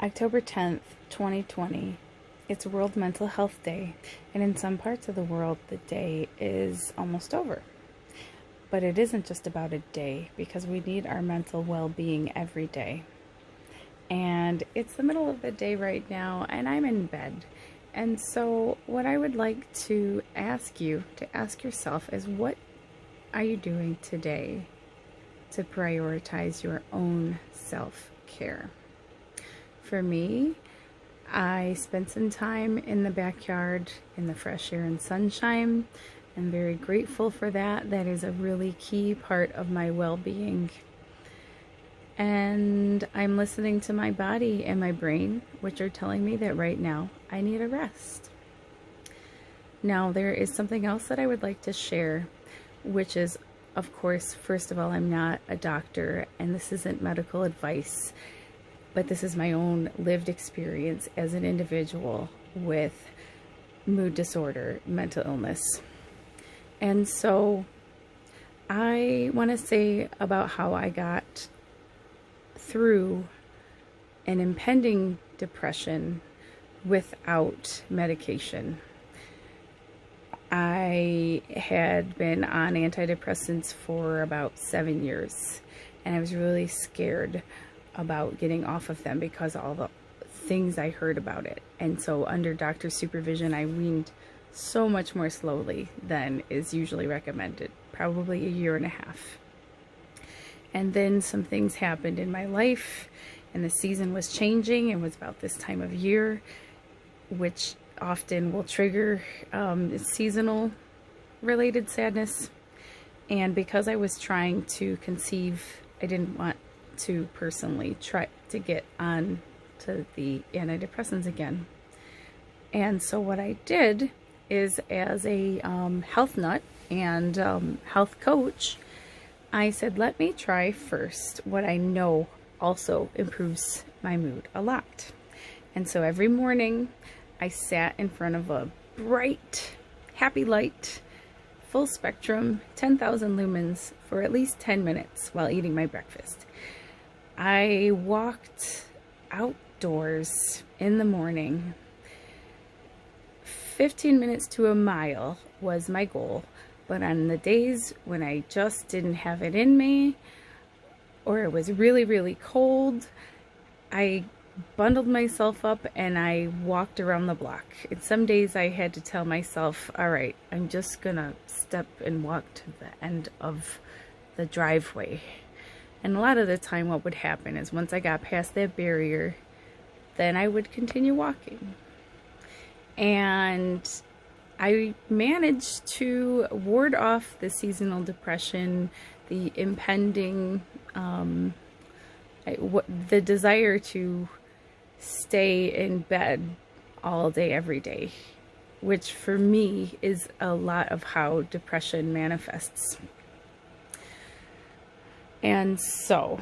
October 10th, 2020. It's World Mental Health Day, and in some parts of the world, the day is almost over. But it isn't just about a day, because we need our mental well-being every day. And it's the middle of the day right now, and I'm in bed. And so what I would like to ask you to ask yourself is, what are you doing today to prioritize your own self-care? For me, I spent some time in the backyard in the fresh air and sunshine. I'm very grateful for that. That is a really key part of my well-being. And I'm listening to my body and my brain, which are telling me that right now I need a rest. Now, there is something else that I would like to share, which is, of course, first of all, I'm not a doctor, and this isn't medical advice. But this is my own lived experience as an individual with mood disorder, mental illness. And so I want to say about how I got through an impending depression without medication. I had been on antidepressants for about 7 years, and I was really scared about getting off of them because of all the things I heard about it. And so under doctor's supervision, I weaned so much more slowly than is usually recommended, probably a year and a half. And then some things happened in my life, and the season was changing. It was about this time of year, which often will trigger seasonal related sadness. And because I was trying to conceive, I didn't want to personally try to get on to the antidepressants again. And so what I did is, as a health nut and health coach, I said, let me try first what I know also improves my mood a lot. And so every morning I sat in front of a bright, happy light, full spectrum, 10,000 lumens for at least 10 minutes while eating my breakfast. I walked outdoors in the morning. 15 minutes to a mile was my goal, but on the days when I just didn't have it in me, or it was really, really cold, I bundled myself up and I walked around the block. And some days I had to tell myself, all right, I'm just gonna step and walk to the end of the driveway. And a lot of the time what would happen is, once I got past that barrier, then I would continue walking. And I managed to ward off the seasonal depression, the impending, the desire to stay in bed all day, every day, which for me is a lot of how depression manifests. And so,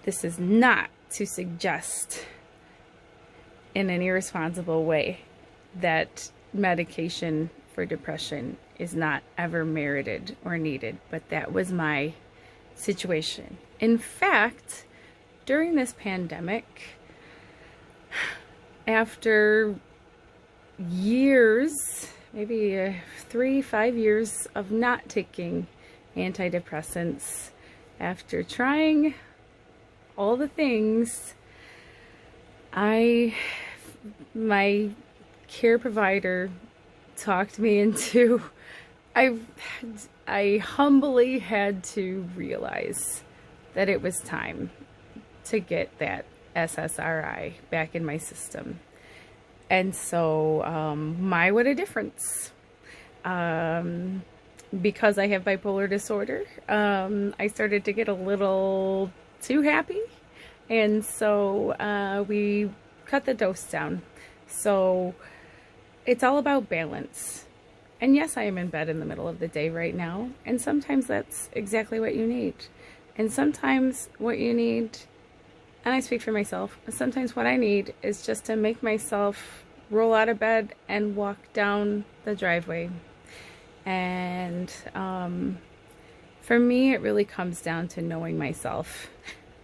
this is not to suggest in an irresponsible way that medication for depression is not ever merited or needed, but that was my situation. In fact, during this pandemic, after years, maybe 3-5 years of not taking antidepressants, after trying all the things, my care provider talked me into, I humbly had to realize that it was time to get that SSRI back in my system. And so, what a difference. Because I have bipolar disorder, I started to get a little too happy. And so we cut the dose down. So it's all about balance. And yes, I am in bed in the middle of the day right now. And sometimes that's exactly what you need. And sometimes what you need, and I speak for myself, sometimes what I need is just to make myself roll out of bed and walk down the driveway. And for me, it really comes down to knowing myself.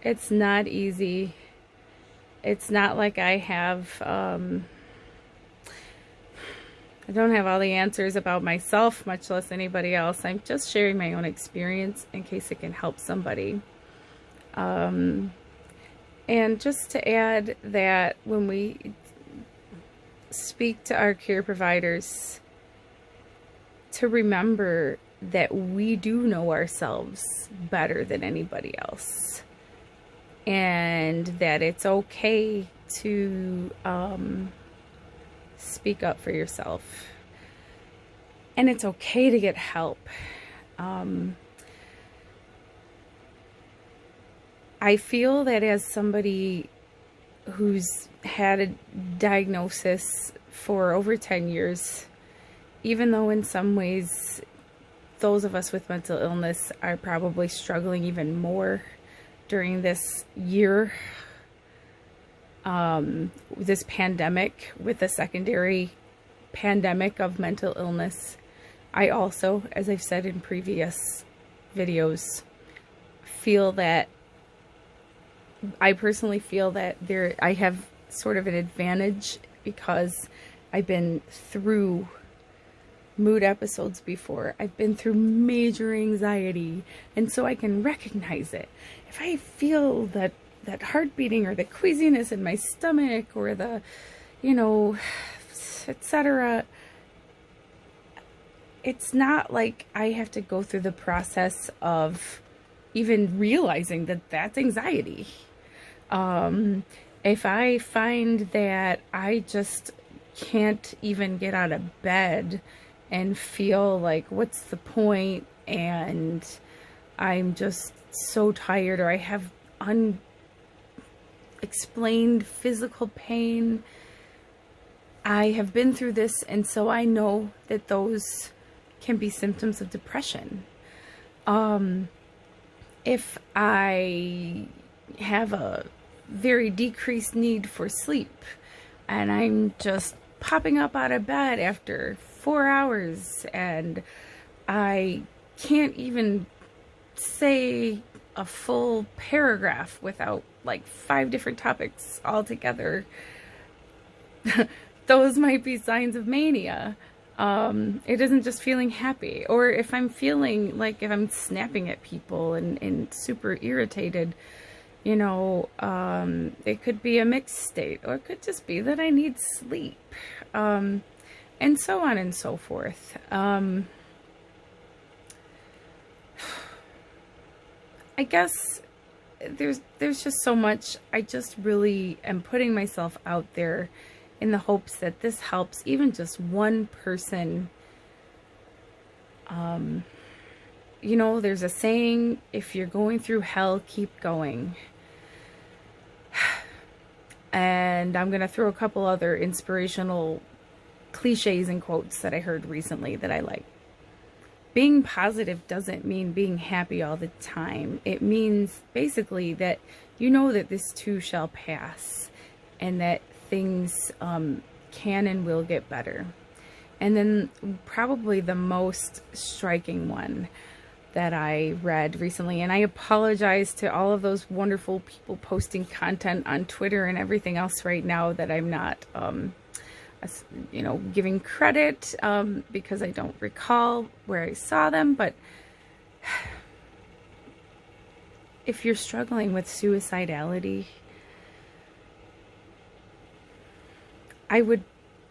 It's not easy. It's not like I have, I don't have all the answers about myself, much less anybody else. I'm just sharing my own experience in case it can help somebody. And just to add that when we speak to our care providers, to remember that we do know ourselves better than anybody else. And that it's okay to speak up for yourself. And it's okay to get help. I feel that as somebody who's had a diagnosis for over 10 years, even though in some ways those of us with mental illness are probably struggling even more during this year, this pandemic, with a secondary pandemic of mental illness, I also, as I've said in previous videos, I personally feel that I have sort of an advantage because I've been through mood episodes before. I've been through major anxiety, and so I can recognize it. If I feel that heart beating or the queasiness in my stomach or the, etc., it's not like I have to go through the process of even realizing that that's anxiety. If I find that I just can't even get out of bed and feel like, what's the point? And I'm just so tired, or I have unexplained physical pain. I have been through this, and so I know that those can be symptoms of depression. If I have a very decreased need for sleep and I'm just popping up out of bed after 4 hours and I can't even say a full paragraph without like 5 different topics all together, those might be signs of mania. It isn't just feeling happy. Or if I'm feeling like, if I'm snapping at people and super irritated, it could be a mixed state, or it could just be that I need sleep, and so on and so forth. I guess there's just so much. I just really am putting myself out there in the hopes that this helps even just one person. There's a saying, if you're going through hell, keep going. And I'm going to throw a couple other inspirational cliches and quotes that I heard recently that I like. Being positive doesn't mean being happy all the time. It means basically that that this too shall pass, and that things can and will get better. And then probably the most striking one that I read recently, and I apologize to all of those wonderful people posting content on Twitter and everything else right now that I'm not giving credit, because I don't recall where I saw them. But if you're struggling with suicidality, I would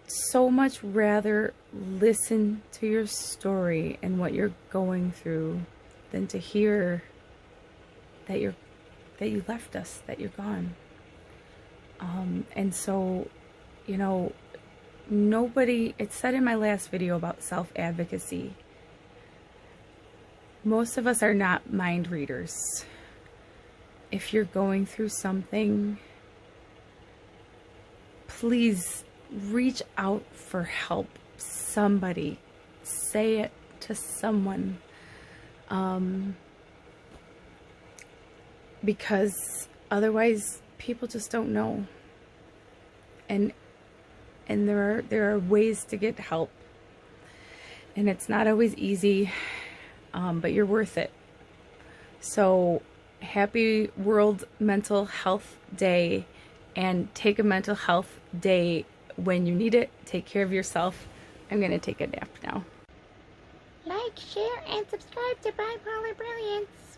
so much rather listen to your story and what you're going through than to hear that you left us, that you're gone. And so, nobody, it's said in my last video about self-advocacy, most of us are not mind readers. If you're going through something, please reach out for help. Somebody, say it to someone, because otherwise people just don't know. And there are ways to get help, and it's not always easy, but you're worth it. So happy World Mental Health Day, and take a mental health day when you need it. Take care of yourself. I'm going to take a nap now. Like, share, and subscribe to Bipolar Brilliance.